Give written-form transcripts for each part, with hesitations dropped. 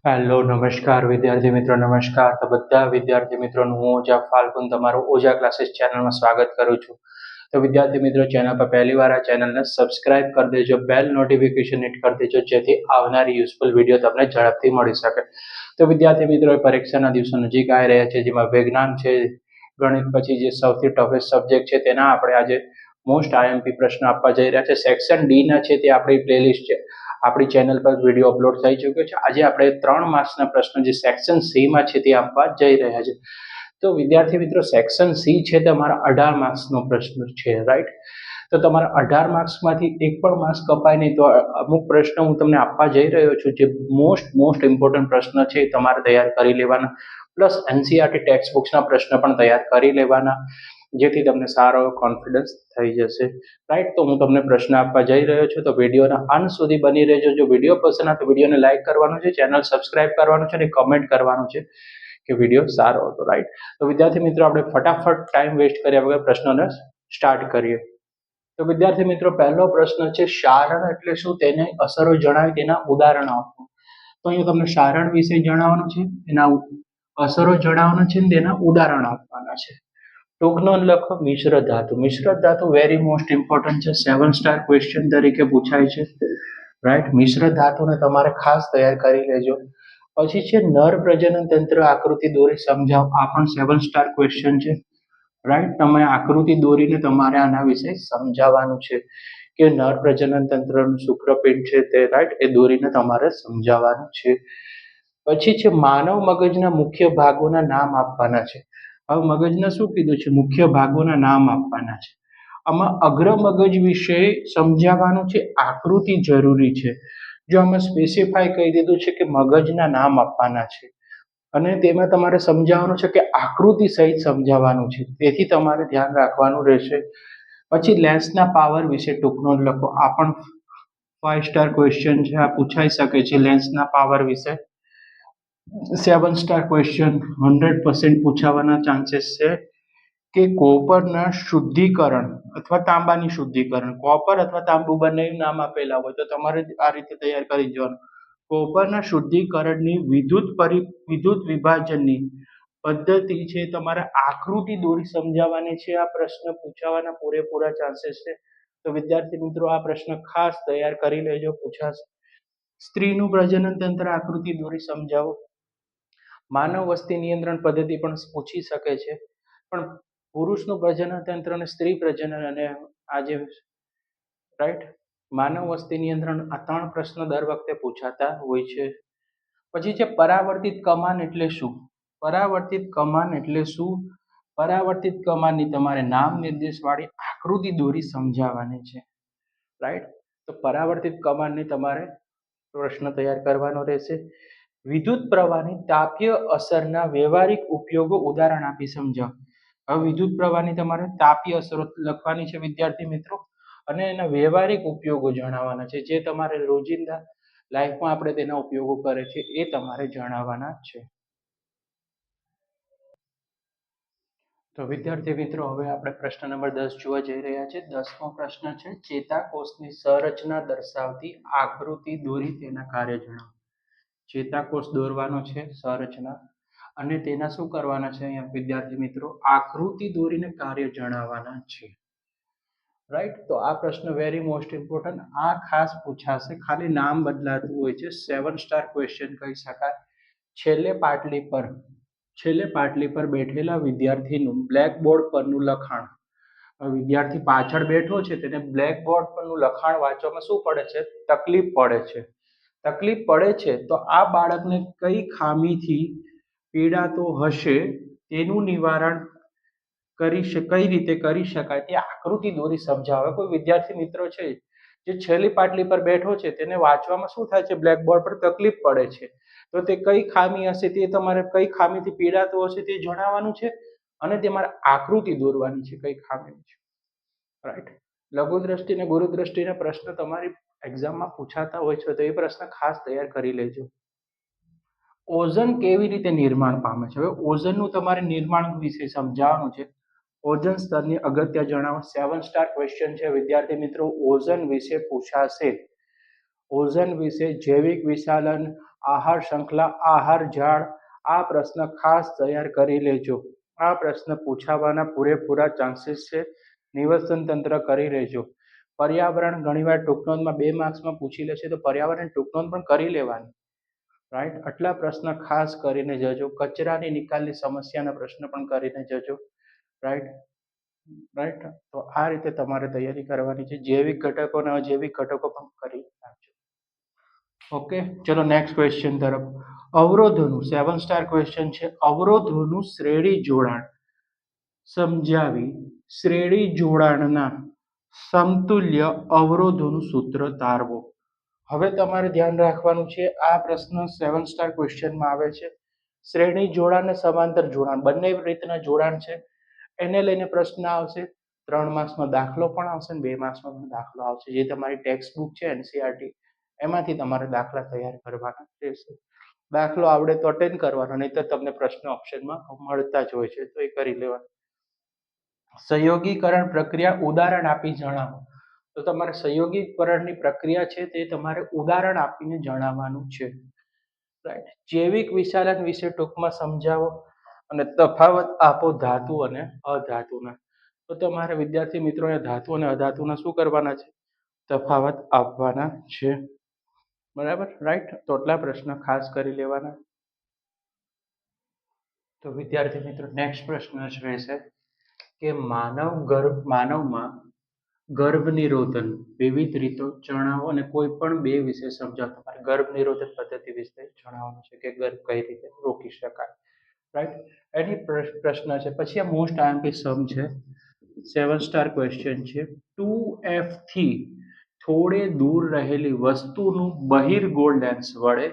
Hello નમસ્કાર વિદ્યાર્થી મિત્રો નમસ્કાર તો બધા વિદ્યાર્થી મિત્રોનું હું ઓજા ફાલ્ગુન તમારું ઓજા ક્લાસીસ ચેનલમાં સ્વાગત કરું છું. તો વિદ્યાર્થી મિત્રો ચેનલ પર પહેલી વાર આ ચેનલને સબસ્ક્રાઇબ કરી દેજો, બેલ નોટિફિકેશન હિટ કરી દેજો જેથી આવનારી યુઝફુલ વિડીયો તમને ઝડપથી મળી શકે. તો વિદ્યાર્થી મિત્રો પરીક્ષાના દિવસો નજીક આવી રહ્યા છે, જેમાં વિજ્ઞાન છે, ગણિત પછી જે સૌથી ટફેસ્ટ સબ્જેક્ટ છે તેના આપણે આજે મોસ્ટ આઈએમપી પ્રશ્ન આપવા જઈ રહ્યા છે. સેક્શન ડી ના છે તે આપણી પ્લેલિસ્ટ છે, આપણી ચેનલ પર વિડીયો અપલોડ થઈ ચૂક્યો છે. આજે આપણે 3 માર્ક્સના પ્રશ્નો જે સેક્શન સી માં છે તે આપવા જઈ રહ્યા છે. તો વિદ્યાર્થી મિત્રો સેક્શન સી છે તમારા 18 માર્ક્સનો પ્રશ્ન છે, રાઈટ? તો તમારા 18 માર્ક્સમાંથી એક પણ માર્ક્સ કપાય નહીં. તો અમુક પ્રશ્ન હું તમને આપવા જઈ રહ્યો છું, જે મોસ્ટ ઇમ્પોર્ટન્ટ પ્રશ્ન છે તમારે તૈયાર કરી લેવાના, પ્લસ એનસીઈઆરટી ટેક્સ્ટ બુક્સના પ્રશ્ન પણ તૈયાર કરી લેવાના, જેથી તમને સારો કોન્ફિડન્સ થઈ જશે, રાઈટ? તો હું તમને પ્રશ્ન આપવા જઈ રહ્યો છું, તો વિડીયોના અંત સુધી બની રહેજો. જો વિડીયો પસંદ આવે તો વિડીયોને લાઈક કરવાનું છે, ચેનલ સબસ્ક્રાઇબ કરવાનું છે અને કમેન્ટ કરવાનું છે કે વિડીયો સારો હતો, રાઈટ? તો વિદ્યાર્થી મિત્રો આપણે ફટાફટ ટાઈમ વેસ્ટ કર્યા વગર પ્રશ્નોને સ્ટાર્ટ કરીએ. તો વિદ્યાર્થી મિત્રો પહેલો પ્રશ્ન છે, ક્ષારણ એટલે શું, તેને અસરો જણાવી તેના ઉદાહરણો આપો. તો અહીંયા તમને ક્ષારણ વિશે જણાવવાનું છે, એના અસરો જણાવવાના છે, તેના ઉદાહરણ આપવાના છે. ટૂંક નોંધ લખો, મિશ્ર ધાતુ. મિશ્ર ધાતુ વેરી મોસ્ટ ઇમ્પોર્ટન્ટ છે, 7 સ્ટાર ક્વેશ્ચન તરીકે પૂછાય છે, રાઈટ? મિશ્ર ધાતુને તમારે ખાસ તૈયાર કરી લેજો. પછી છે નર પ્રજનન તંત્ર આકૃતિ દોરી સમજાવો. આ પણ 7 સ્ટાર ક્વેશ્ચન છે, રાઈટ? તમે આકૃતિ દોરીને તમારે આના વિશે સમજાવવાનું છે કે નર પ્રજનન તંત્રનું શુક્રપિંડ છે તે, રાઈટ, એ દોરીને તમારે સમજાવવાનું છે. પછી છે માનવ મગજના મુખ્ય ભાગોના નામ આપવાના છે. હવે મગજના શું કીધું છે, મુખ્ય ભાગોના નામ આપવાના છે. આમાં અગ્ર મગજ વિશે સમજાવવાનું છે, આકૃતિ જરૂરી છે. જો આમાં સ્પેસિફાય કહી દીધું છે કે મગજના નામ આપવાના છે અને તેમાં તમારે સમજાવવાનું છે કે આકૃતિ સહિત સમજાવવાનું છે, તેથી તમારે ધ્યાન રાખવાનું રહેશે. પછી લેન્સના પાવર વિશે ટૂંક નોંધ લખો. આ પણ 5 સ્ટાર ક્વેશ્ચન છે, આ પૂછાઈ શકે છે. લેન્સના પાવર વિશે 7 સ્ટાર ક્વેશ્ચન 100% પૂછાવાના ચાન્સીસ છે. કે કોપરના શુદ્ધિકરણ અથવા તાંબાની શુદ્ધિકરણ, કોપર અથવા તાંબુ બંને નામ આપેલા હોય તો તમારે આ રીતે તૈયાર કરી જવાનું. કોપરના શુદ્ધિકરણની વિદ્યુત વિભાજનની પદ્ધતિ છે, તમારે આકૃતિ દોરી સમજાવવાની છે. આ પ્રશ્ન પૂછાવાના પૂરેપૂરા ચાન્સીસ છે. તો વિદ્યાર્થી મિત્રો આ પ્રશ્ન ખાસ તૈયાર કરી લેજો, પૂછાશે. સ્ત્રીનું પ્રજનન તંત્ર આકૃતિ દોરી સમજાવો. માનવ વસ્તી નિયંત્રણ પદ્ધતિ પણ પૂછી શકે છે, પણ પુરુષનું પ્રજનન તંત્ર અને સ્ત્રી પ્રજનન અને આજે, રાઈટ, માનવ વસ્તી નિયંત્રણ, આ 3 પ્રશ્ન દર વખતે પૂછાતા હોય છે. પછી છે પરાવર્તિત કમાન એટલે શું. પરાવર્તિત કમાન એટલે શું? પરાવર્તિત કમાનની તમારે નામ નિર્દેશ વાળી આકૃતિ દોરી સમજાવવાની છે, રાઈટ? તો પરાવર્તિત કમાનની તમારે પ્રશ્ન તૈયાર કરવાનો રહેશે. વિદ્યુત પ્રવાહની તાપીય અસરના વ્યવહારિક ઉપયોગો ઉદાહરણ આપી સમજાવો. હવે વિદ્યુત પ્રવાહની તમારે તાપીય અસરો લખવાની છે વિદ્યાર્થી મિત્રો, અને એના વ્યવહારિક ઉપયોગો જણાવવાના છે, જે તમારે રોજિંદા લાઈફમાં આપણે તેના ઉપયોગો કરે છે એ તમારે જણાવવાના છે. તો વિદ્યાર્થી મિત્રો હવે આપણે પ્રશ્ન નંબર 10 જોવા જઈ રહ્યા છે. 10મો પ્રશ્ન છે, ચેતાકોષની સંરચના દર્શાવતી આકૃતિ દોરી તેના કાર્ય જણાવો. ચેતાકોષ દોરવાનો છે, સંરચના, અને તેના શું કરવાના છે અહીંયા વિદ્યાર્થી મિત્રો, આકૃતિ દોરીને કાર્ય જણાવવાના છે, રાઈટ? તો આ પ્રશ્ન વેરી મોસ્ટ ઇમ્પોર્ટન્ટ, આ ખાસ પૂછાશે, ખાલી નામ બદલાતું હોય છે. 7 સ્ટાર ક્વેશ્ચન કહી શકાય. છેલ્લે પાટલી પર બેઠેલા વિદ્યાર્થીનું બ્લેકબોર્ડ પરનું લખાણ. વિદ્યાર્થી પાછળ બેઠો છે, તેને બ્લેકબોર્ડ પરનું લખાણ વાંચવામાં શું પડે છે, તકલીફ પડે છે. તો આ બાળકને કઈ ખામીથી પીડાતો હશે તેનું નિવારણ કઈ રીતે કરી શકાય તે આકૃતિ દોરી સમજાવે. કોઈ વિદ્યાર્થી મિત્રો છે જે છેલ્લી પાટલી પર બેઠો છે, તેને વાંચવામાં શું થાય છે, બ્લેકબોર્ડ પર તકલીફ પડે છે, તો તે કઈ ખામી હશે, તે તમારે કઈ ખામીથી પીડાતો હશે તે જણાવવાનું છે અને તમારે આકૃતિ દોરવાની છે કઈ ખામી છે, રાઈટ? લઘુ દ્રષ્ટિ અને ગુરુ દ્રષ્ટિના પ્રશ્ન તમારી એક્ઝામમાં પૂછાતા હોય છે, તો એ પ્રશ્ન ખાસ તૈયાર કરી લેજો. ઓઝોન કેવી રીતે નિર્માણ પામે છે. હવે ઓઝોનનું તમારે નિર્માણ વિશે સમજાવવાનું છે. ઓઝોન સ્તરની અગત્ય જણાવો. 7 સ્ટાર ક્વેશ્ચન છે વિદ્યાર્થી મિત્રો, ઓઝોન વિશે પૂછાશે. ઓઝોન વિશે જૈવિક વિશાલન, આહાર શૃંખલા, આહાર ઝાડ. આ પ્રશ્ન ખાસ તૈયાર કરી લેજો. આ પ્રશ્ન પૂછાવાના પૂરેપૂરા ચાન્સીસ છે. નિવસન તંત્ર કરી લેજો. પર્યાવરણ ઘણીવાર ટૂંકનોંધમાં 2 માર્ક્સમાં પૂછી લેશે, તો પર્યાવરણ ટૂંકનોંધ પણ કરી લેવાની. રાઈટ, આટલા પ્રશ્ન ખાસ કરીને જજો. કચરાની નિકાલની સમસ્યાના પ્રશ્ન પણ કરીને જજો. રાઈટ રાઈટ તો આ રીતે તમારે તૈયારી કરવાની છે. જૈવિક ઘટકો અને અજૈવિક ઘટકો પણ કરી નાખજો. ઓકે, ચલો નેક્સ્ટ ક્વેશ્ચન તરફ. અવરોધોનું 7 સ્ટાર ક્વેશ્ચન છે. અવરોધોનું શ્રેણી જોડાણ સમજાવી શ્રેણી જોડાણના સમતુલ્ય અવરોધોનું સૂત્ર તારવો. હવે તમારે ધ્યાન રાખવાનું છે, આ પ્રશ્ન 7 સ્ટાર ક્વેશ્ચનમાં આવે છે. શ્રેણી જોડાણ અને સમાંતર જોડાણ બંને રીતના જોડાણ છે. એને લઈને પ્રશ્ન આવશે. 3 માર્ક્સમાં દાખલો પણ આવશે અને 2 માર્ક્સમાં પણ દાખલો આવશે. જે તમારી ટેક્સ્ટ બુક છે એનસીઆરટી, એમાંથી તમારે દાખલા તૈયાર કરવાના રહેશે. દાખલો આવડે તો અટેન્ડ કરવાનો, નહીં તો તમને પ્રશ્ન ઓપ્શનમાં મળતા જ હોય છે, તો એ કરી લેવાનું. સંયોગીકરણ પ્રક્રિયા ઉદાહરણ આપી જણાવો. તો તમારે સંયોગીકરણની પ્રક્રિયા છે તે તમારે ઉદાહરણ આપીને જણાવવાનું છે. રાઈટ. જૈવિક વિશાલન વિશે ટૂંકમાં સમજાવો અને તફાવત આપો ધાતુ અને અધાતુના. તો તમારે વિદ્યાર્થી મિત્રોને ધાતુ અને અધાતુના શું કરવાના છે? તફાવત આપવાના છે. બરાબર, રાઈટ. તો આટલા પ્રશ્ન ખાસ કરી લેવાના. તો વિદ્યાર્થી મિત્રો નેક્સ્ટ પ્રશ્ન જ રહેશે કે માનવમાં ગર્ભનિરોધન વિવિધ રીતો જણાવો અને કોઈ પણ 2 વિશે સમજાવો. તમારે ગર્ભનિરોધન પદ્ધતિ વિશે જણાવવાનું છે કે ગર્ભ કઈ રીતે રોકી શકાય. રાઈટ, એની પ્રશ્ન છે. પછી આ મોસ્ટ આઈએમપી સમ છે. 7 સ્ટાર ક્વેશ્ચન છે. 2f થી થોડે દૂર રહેલી વસ્તુનું બહિર્ગોળ લેન્સ વડે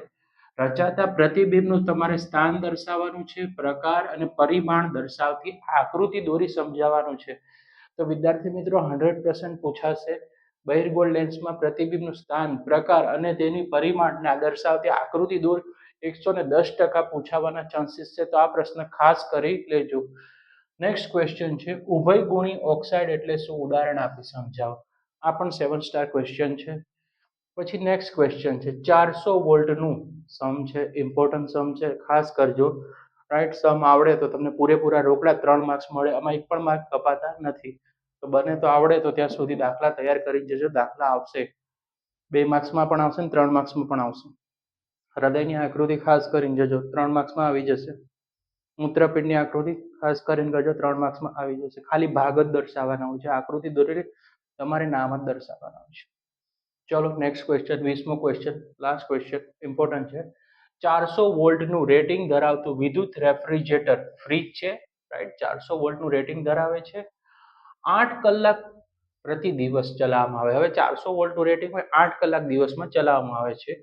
રચાતા પ્રતિબિંબનું તમારે સ્થાન દર્શાવવાનું છે. પ્રકાર અને પરિમાણ દર્શાવતી આકૃતિ દોરી સમજાવવાનું છે. તો વિદ્યાર્થી મિત્રો 100% પૂછાશે. બહિર્ગોળ લેન્સમાં પ્રતિબિંબનું સ્થાન, પ્રકાર અને તેની પરિમાણને દર્શાવતી આકૃતિ દોર 110% પૂછાવાના ચાન્સીસ છે. તો આ પ્રશ્ન ખાસ કરી લેજો. નેક્સ્ટ ક્વેશ્ચન છે. ઉભયગુણી ઓક્સાઇડ એટલે શું? ઉદાહરણ આપી સમજાવો. આ પણ 7 સ્ટાર ક્વેશ્ચન છે. પછી નેક્સ્ટ ક્વેશ્ચન છે. 400 વોલ્ટનું સમ છે, ઇમ્પોર્ટન્ટ સમ છે, ખાસ કરજો. રાઈટ, સમ આવડે તો તમને પૂરેપૂરા રોકડા 3 માર્ક્સ મળે, આમાં એક પણ માર્ક કપાતા નથી. તો બને તો આવડે તો ત્યાં સુધી દાખલા તૈયાર કરી જજો. દાખલા આવશે, 2 માર્ક્સમાં પણ આવશે ને 3 માર્ક્સમાં પણ આવશે. હૃદયની આકૃતિ ખાસ કરીને જજો, 3 માર્ક્સમાં આવી જશે. મૂત્રપિંડની આકૃતિ ખાસ કરીને કરજો, 3 માર્ક્સમાં આવી જશે. ખાલી ભાગ જ દર્શાવવાના હોય છે, આકૃતિ દોરેલી તમારે નામ જ દર્શાવવાના હોય છે. ચલો નેક્સ્ટ ક્વેશ્ચન, 20મો ક્વેશ્ચન, લાસ્ટ ક્વેશ્ચન, ઇમ્પોર્ટન્ટ છે. 400 વોલ્ટનું રેટિંગ ધરાવતું વિદ્યુત રેફ્રિજરેટર ફ્રીજ છે. રાઈટ, 400 વોલ્ટનું રેટિંગ ધરાવે છે. 8 કલાક પ્રતિ દિવસ ચલાવવામાં આવે. હવે 400 વોલ્ટનું રેટિંગ હોય, 8 કલાક દિવસમાં ચલાવવામાં આવે છે.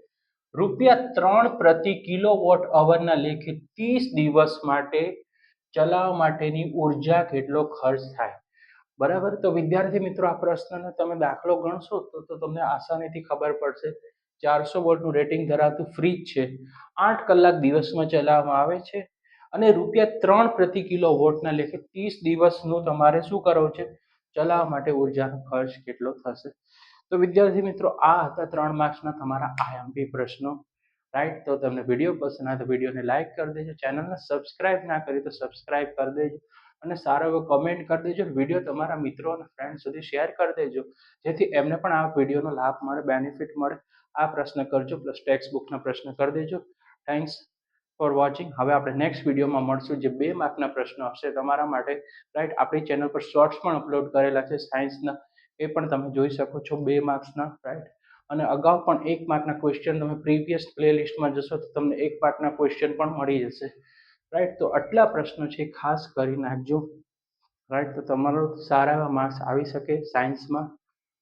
₹3 પ્રતિ કિલોવોટ અવરના લેખે 30 દિવસ માટે ચલાવવા માટેની ઉર્જા કેટલો ખર્ચ થાય? બરાબર. તો વિદ્યાર્થી મિત્રો આ પ્રશ્નનો તમે દાખલો ગણશો તો તમને આસાનીથી ખબર પડશે. 400 વોલ્ટનું રેટિંગ ધરાવતું ફ્રીજ છે, 8 કલાક દિવસમાં ચલાવવામાં આવે છે અને ₹3 પ્રતિ કિલોવોટના લેખે 30 દિવસનું તમારે શું કરવું છે? ચલાવવા માટે ઉર્જાનો ખર્ચ કેટલો થશે? તો વિદ્યાર્થી મિત્રો આ હતા 3 માર્ક્સના તમારા આઈએમપી પ્રશ્નો. રાઈટ, તો તમને વિડીયો પસંદ આવે તો વિડીયોને લાઈક કરી દેજો. ચેનલને સબસ્ક્રાઇબ ના કરી તો સબસ્ક્રાઇબ કરી દેજો અને સારો એવો કમેન્ટ કરી દેજો. વિડીયો તમારા મિત્રો અને ફ્રેન્ડ સુધી શેર કરી દેજો, જેથી એમને પણ આ વિડીયોનો લાભ મળે, બેનિફિટ મળે. આ પ્રશ્ન કરજો, પ્લસ ટેક્સ્ટ બુકના પ્રશ્ન કરી દેજો. Thanks for watching. હવે આપણે નેક્સ્ટ વિડીયોમાં મળશું, જે 2 માર્કના પ્રશ્નો હશે તમારા માટે. રાઈટ, આપણી ચેનલ પર શોર્ટ્સ પણ અપલોડ કરેલા છે સાયન્સના, એ પણ તમે જોઈ શકો છો, 2 માર્ક્સના. રાઈટ, અને અગાઉ પણ 1 માર્કના ક્વેશ્ચન તમે પ્રીવિયસ પ્લેલિસ્ટમાં જશો તો તમને 1 માર્કના ક્વેશ્ચન પણ મળી જશે. રાઈટ, તો આટલા પ્રશ્નો છે, ખાસ કરી નાખજો. રાઈટ, તો તમારો સારા એવા માર્ક્સ આવી શકે સાયન્સમાં,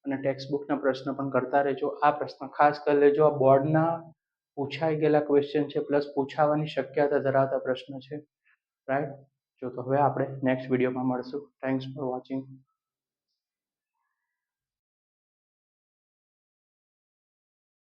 અને ટેક્સ્ટ બુકના પ્રશ્ન પણ કરતા રહેજો. આ પ્રશ્ન ખાસ કરી લેજો, આ બોર્ડના પૂછાઈ ગયેલા ક્વેશ્ચન છે, પ્લસ પૂછાવાની શક્યતા ધરાવતા પ્રશ્ન છે. રાઈટ, જો તો હવે આપણે નેક્સ્ટ વિડીયોમાં મળશું. Thanks for watching.